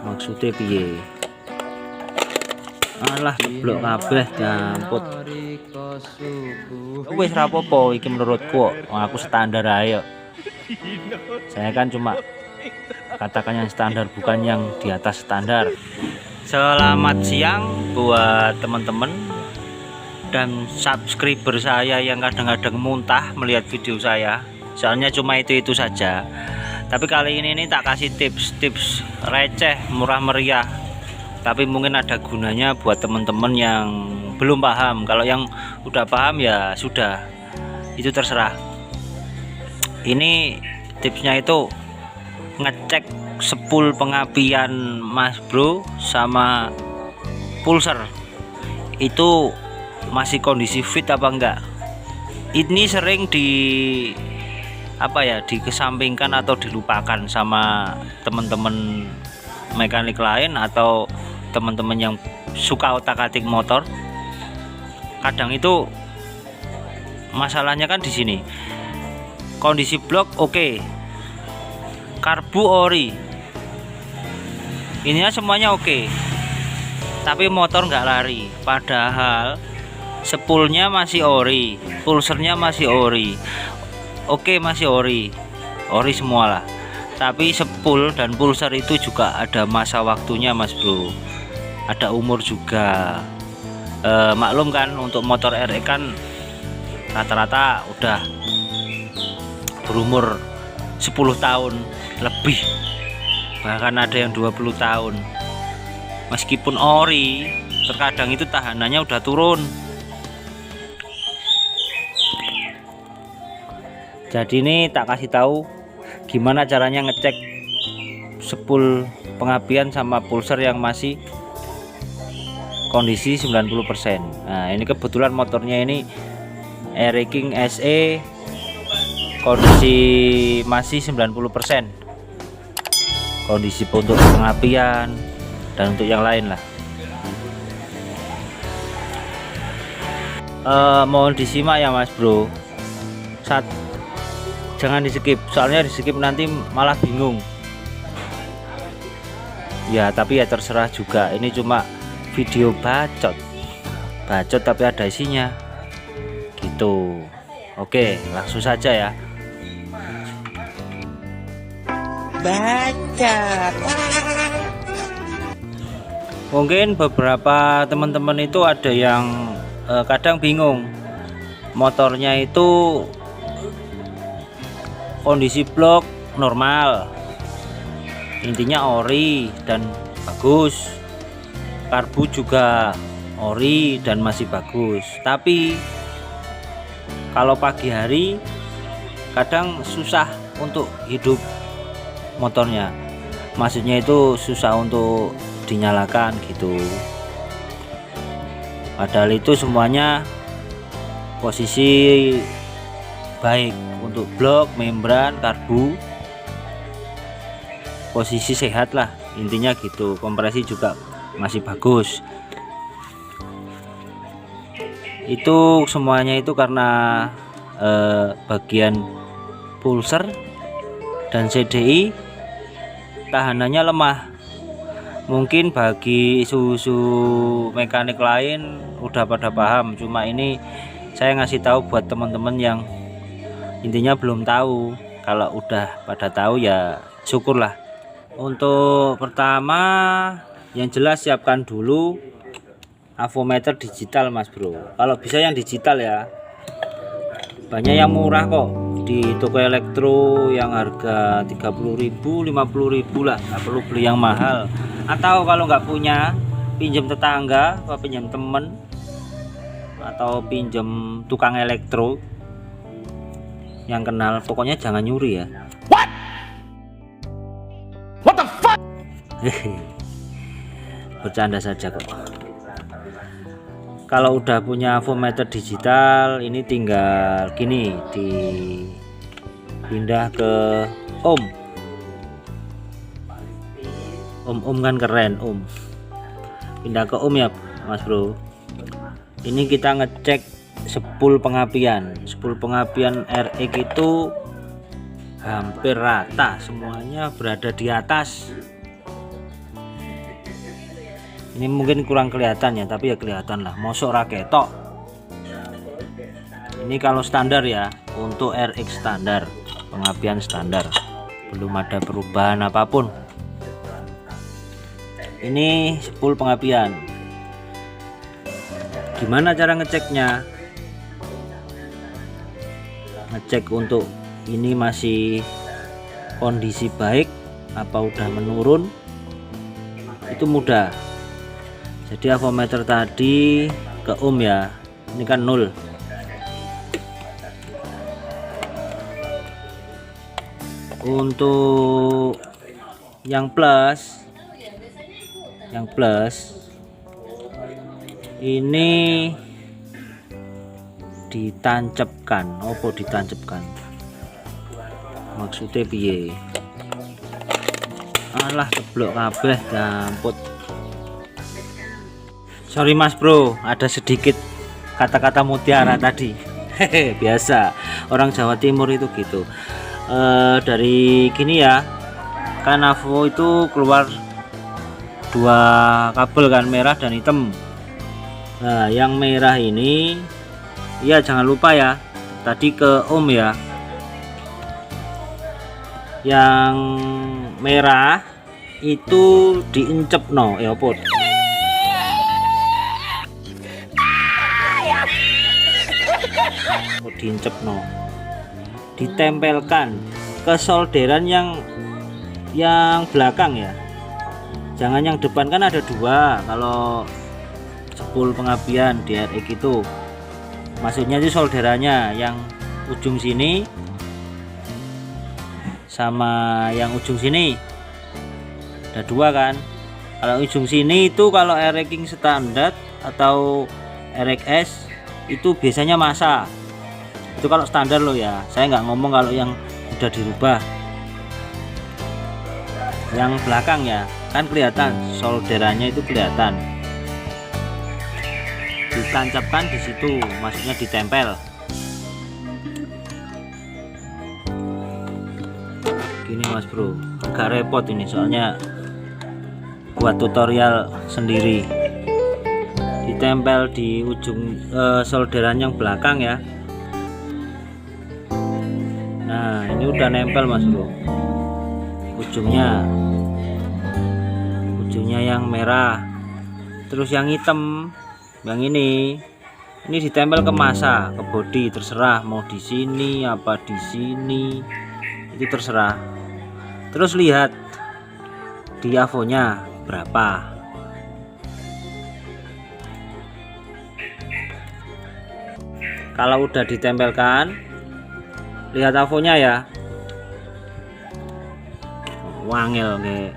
Maksudnya piye? Alah blok kabeh jamput. Wis rapopo iki menurutku aku standar ayo. Saya kan cuma katakan yang standar, bukan yang di atas standar. Selamat siang buat teman-teman dan subscriber saya yang kadang-kadang muntah melihat video saya. Soalnya cuma itu saja. Tapi kali ini tak kasih tips-tips receh murah meriah. Tapi mungkin ada gunanya buat teman-teman yang belum paham. Kalau yang udah paham ya sudah, itu terserah. Ini tipsnya itu ngecek spool pengapian Mas Bro sama pulser itu masih kondisi fit apa enggak. Ini sering dikesampingkan atau dilupakan sama teman-teman mekanik lain atau teman-teman yang suka otak-atik motor. Kadang itu masalahnya kan di sini. Kondisi blok oke. Karbu ori. Ininya semuanya oke. Tapi motor nggak lari. Padahal spoolnya masih ori, pulsernya masih ori. Oke, masih ori semua lah. Tapi spool dan pulser itu juga ada masa waktunya Mas Bro, ada umur juga. Maklum kan untuk motor RE kan rata-rata udah berumur 10 tahun lebih, bahkan ada yang 20 tahun. Meskipun ori, terkadang itu tahanannya udah turun. Jadi ini tak kasih tahu gimana caranya ngecek spool pengapian sama pulser yang masih kondisi 90%. Nah, ini kebetulan motornya ini RE King SE kondisi masih 90%. Kondisi untuk pengapian dan untuk yang lain lah. Mohon disimak ya Mas Bro. Jangan di skip, soalnya di skip nanti malah bingung ya. Tapi ya terserah juga, ini cuma video bacot tapi ada isinya gitu. Oke, langsung saja ya. Bacot. Mungkin beberapa teman-teman itu ada yang kadang bingung, motornya itu kondisi blok normal, intinya ori dan bagus, karbu juga ori dan masih bagus. Tapi kalau pagi hari kadang susah untuk hidup motornya, maksudnya itu susah untuk dinyalakan gitu. Padahal itu semuanya posisi baik untuk blok, membran, karbu, posisi sehat lah intinya gitu. Kompresi juga masih bagus. Itu semuanya itu karena bagian pulser dan CDI tahanannya lemah. Mungkin bagi susu mekanik lain udah pada paham, cuma ini saya ngasih tahu buat teman-teman yang intinya belum tahu. Kalau udah pada tahu ya syukurlah. Untuk pertama yang jelas siapkan dulu avometer digital Mas Bro. Kalau bisa yang digital ya. Banyak yang murah kok di toko elektro yang harga 30.000 50.000 lah, nggak perlu beli yang mahal. Atau kalau nggak punya, pinjam tetangga atau pinjam temen atau pinjam tukang elektro yang kenal. Pokoknya jangan nyuri ya. What the fuck? Bercanda saja kok. Kalau udah punya avometer digital, ini tinggal gini, dipindah ke ohm kan keren, pindah ke ohm ya Mas Bro. Ini kita ngecek spool pengapian RX itu hampir rata, semuanya berada di atas Ini mungkin kurang kelihatan ya, tapi ya kelihatan lah, mosok raketok. Ini kalau standar ya, untuk RX standar, pengapian standar, belum ada perubahan apapun. Ini spool pengapian. Gimana cara ngeceknya? Ngecek untuk ini masih kondisi baik apa udah menurun, itu mudah. Jadi avometer tadi ke ohm ya, ini kan 0. Untuk yang plus ini ditancapkan. Opo ditancapkan? Maksudnya piye? Alah keblok kabeh gamput. Sorry Mas Bro, ada sedikit kata-kata mutiara tadi. Hehe, biasa orang Jawa Timur itu gitu. Dari gini ya, kan Avo itu keluar 2 kabel kan, merah dan hitam. Nah yang merah ini ya jangan lupa ya, tadi ke ohm ya. Yang merah itu diincep no ya pot. Diincep no, ditempelkan ke solderan yang belakang ya, jangan yang depan, kan ada 2 kalau spool pengapian di RX itu. Maksudnya itu solderannya yang ujung sini sama yang ujung sini, ada 2 kan. Kalau ujung sini itu kalau RX standar atau RXS itu biasanya masa. Itu kalau standar loh ya, saya nggak ngomong kalau yang udah dirubah. Yang belakang ya, kan kelihatan solderannya itu kelihatan, ditancapkan di situ, maksudnya ditempel. Gini Mas Bro, agak repot ini soalnya buat tutorial sendiri. Ditempel di ujung solderan yang belakang ya. Nah ini udah nempel Mas Bro, ujungnya yang merah. Terus yang hitam, yang ini ditempel ke masa, ke bodi, terserah mau di sini apa di sini, itu terserah. Terus lihat di avonya berapa. Kalau udah ditempelkan, lihat avonya ya, wangil nih.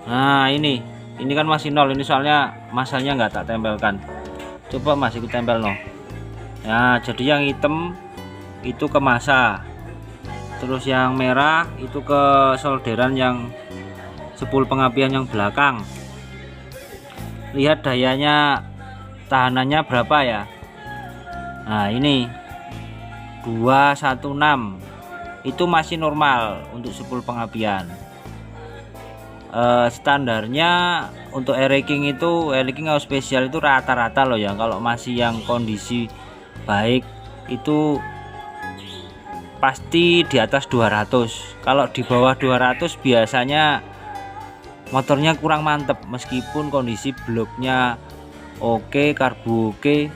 Nah ini kan masih 0, ini soalnya masanya nggak tak tempelkan. Coba masih ditempel no. Nah jadi yang hitam itu ke masa, terus yang merah itu ke solderan yang spool pengapian yang belakang. Lihat dayanya, tahanannya berapa ya. Nah ini 216, itu masih normal untuk spool pengapian. Standarnya untuk air-raking itu, air-raking atau spesial itu rata-rata loh ya. Kalau masih yang kondisi baik itu pasti di atas 200. Kalau di bawah 200 biasanya motornya kurang mantep, meskipun kondisi bloknya oke, karbu oke,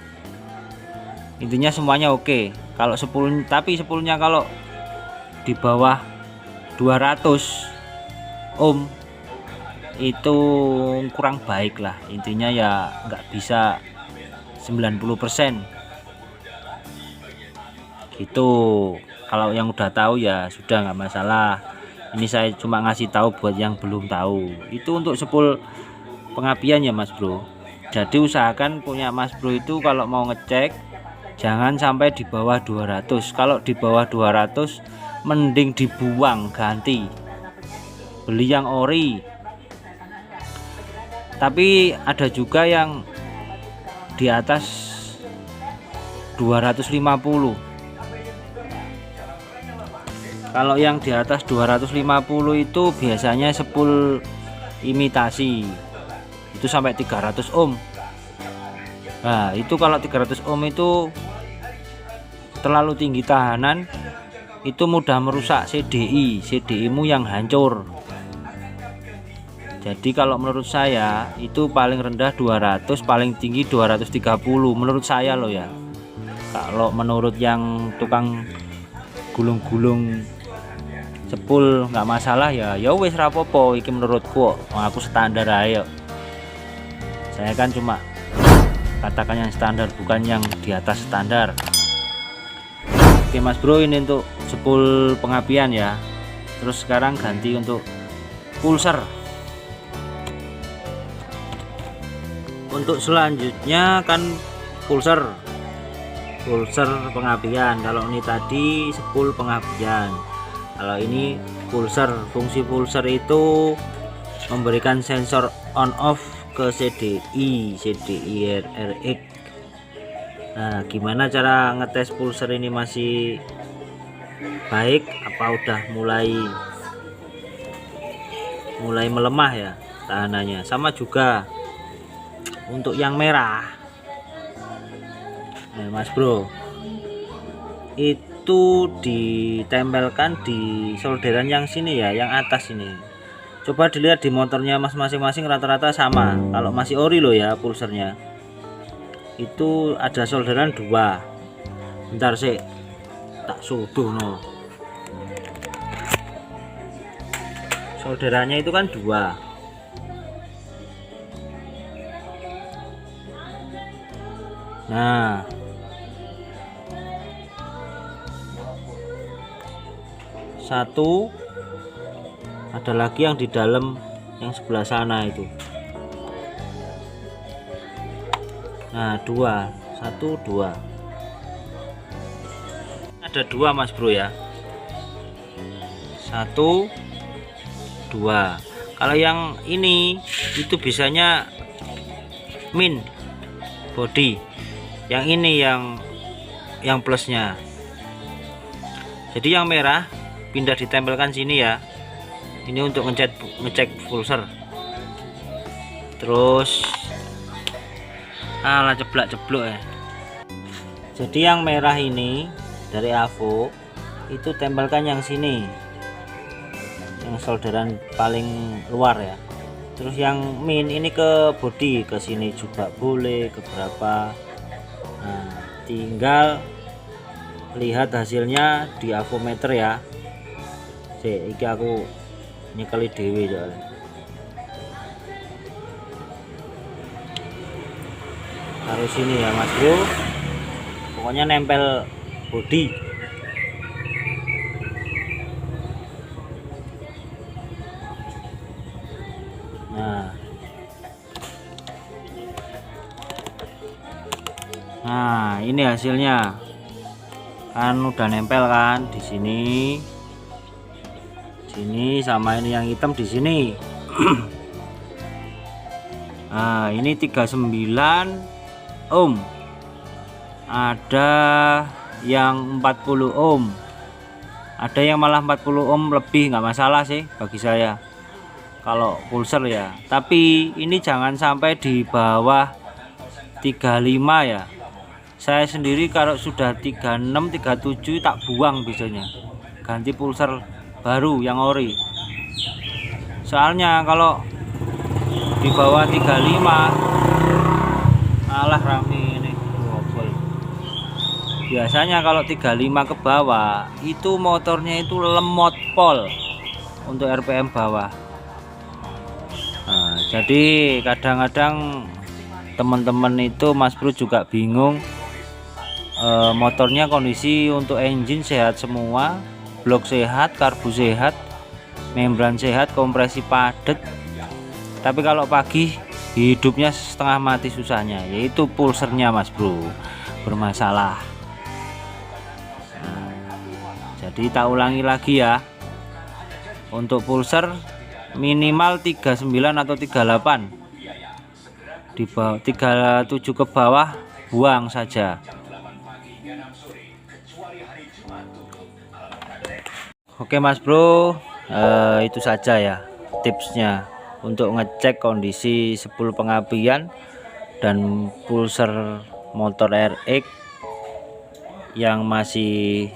intinya semuanya oke. Kalau tapi spoolnya kalau di bawah 200 ohm itu kurang baik lah, intinya ya nggak bisa 90% gitu. Kalau yang udah tahu ya sudah nggak masalah, ini saya cuma ngasih tahu buat yang belum tahu. Itu untuk spool pengapian ya Mas Bro. Jadi usahakan punya Mas Bro itu kalau mau ngecek jangan sampai di bawah 200. Kalau di bawah 200 mending dibuang, ganti, beli yang ori. Tapi ada juga yang di atas 250. Kalau yang di atas 250 itu biasanya spool imitasi itu sampai 300 ohm. Nah itu kalau 300 ohm itu terlalu tinggi tahanan, itu mudah merusak CDI mu yang hancur. Jadi kalau menurut saya itu paling rendah 200, paling tinggi 230 menurut saya loh ya. Kalau menurut yang tukang gulung-gulung sepul nggak masalah ya, ya wes rapopo iki menurutku. Aku standar ayo. Saya kan cuma katakan yang standar, bukan yang di atas standar. Oke Mas Bro, ini untuk sepul pengapian ya. Terus sekarang ganti untuk pulser. Untuk selanjutnya kan pulser pengapian. Kalau ini tadi sepul pengapian, kalau ini pulser. Fungsi pulser itu memberikan sensor on off ke CDI RX. Nah gimana cara ngetes pulser ini masih baik apa udah mulai melemah ya tahanannya. Sama juga untuk yang merah. Nah Mas Bro, itu ditempelkan di solderan yang sini ya, yang atas ini. Coba dilihat di motornya Mas masing-masing rata-rata sama. Kalau masih ori loh ya pulsernya, itu ada solderan 2. Bentar sih tak suduh no. Solderannya itu kan 2. Nah satu ada lagi yang di dalam yang sebelah sana itu. Nah 2, 1, 2 ada 2 Mas Bro ya, 1, 2. Kalau yang ini itu bisanya min body, yang ini yang plusnya. Jadi yang merah pindah ditempelkan sini ya, ini untuk ngecek pulser. Terus alah ceblak-ceblok ya. Jadi yang merah ini dari AVO itu tempelkan yang sini, yang solderan paling luar ya. Terus yang min ini ke body, ke sini juga boleh, ke berapa. Nah tinggal lihat hasilnya di avometer ya. Iki aku nyekeli dewe soalnya. Harus ini ya Mas Bro, pokoknya nempel body. Nah ini hasilnya kan udah nempel kan di sini sama ini yang hitam di sini. Nah ini 39 ohm, ada yang 40 ohm, ada yang malah 40 ohm lebih, nggak masalah sih bagi saya kalau pulser ya. Tapi ini jangan sampai di bawah 35 ya. Saya sendiri kalau sudah 36 37 tak buang biasanya, ganti pulser baru yang ori. Soalnya kalau di bawah 35 alah rame ini gobol. Biasanya kalau 35 ke bawah itu motornya itu lemot pol untuk RPM bawah. Nah, jadi kadang-kadang teman-teman itu Mas Bro juga bingung, motornya kondisi untuk engine sehat semua, blok sehat, karbu sehat, membran sehat, kompresi padat, tapi kalau pagi hidupnya setengah mati susahnya, yaitu pulsernya Mas Bro bermasalah. Nah, jadi tak ulangi lagi ya, untuk pulser minimal 39 atau 38, di bawah 37 ke bawah buang saja. Oke Mas Bro, itu saja ya tipsnya. untuk ngecek kondisi spool pengapian dan pulser motor RX yang masih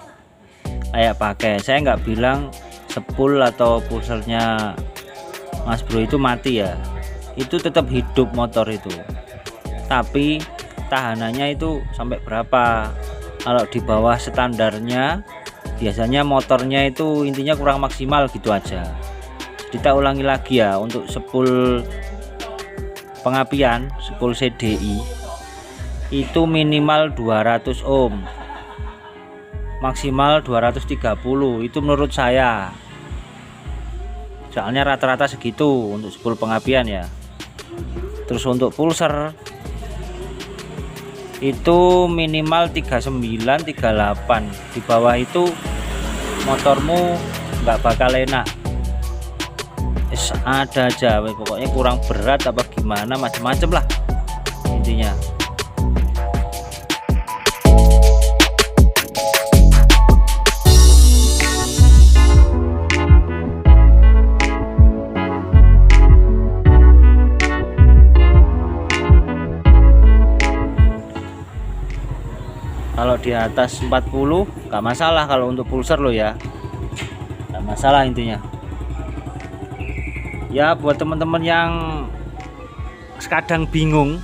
layak pakai. Saya nggak bilang spool atau pulsernya Mas Bro itu mati ya, itu tetap hidup motor itu, tapi tahanannya itu sampai berapa. Kalau di bawah standarnya biasanya motornya itu intinya kurang maksimal gitu aja. Kita ulangi lagi ya, untuk spool pengapian, spool CDI itu minimal 200 ohm, maksimal 230, itu menurut saya, soalnya rata-rata segitu untuk spool pengapian ya. Terus untuk pulser itu minimal 39 38, di bawah itu motormu nggak bakal enak. Ada aja pokoknya kurang berat apa gimana, macam-macam lah intinya. Kalau di atas 40 nggak masalah, kalau untuk pulser lo ya nggak masalah intinya. Ya buat teman-teman yang kadang bingung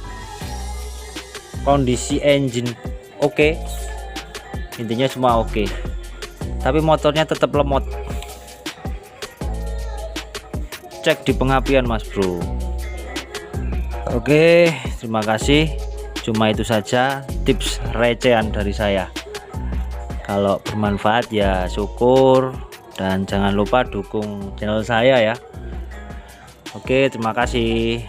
kondisi engine oke, intinya semua oke, tapi motornya tetap lemot, cek di pengapian Mas Bro. Oke, terima kasih. Cuma itu saja tips recehan dari saya. Kalau bermanfaat ya syukur, dan jangan lupa dukung channel saya ya. Oke, terima kasih.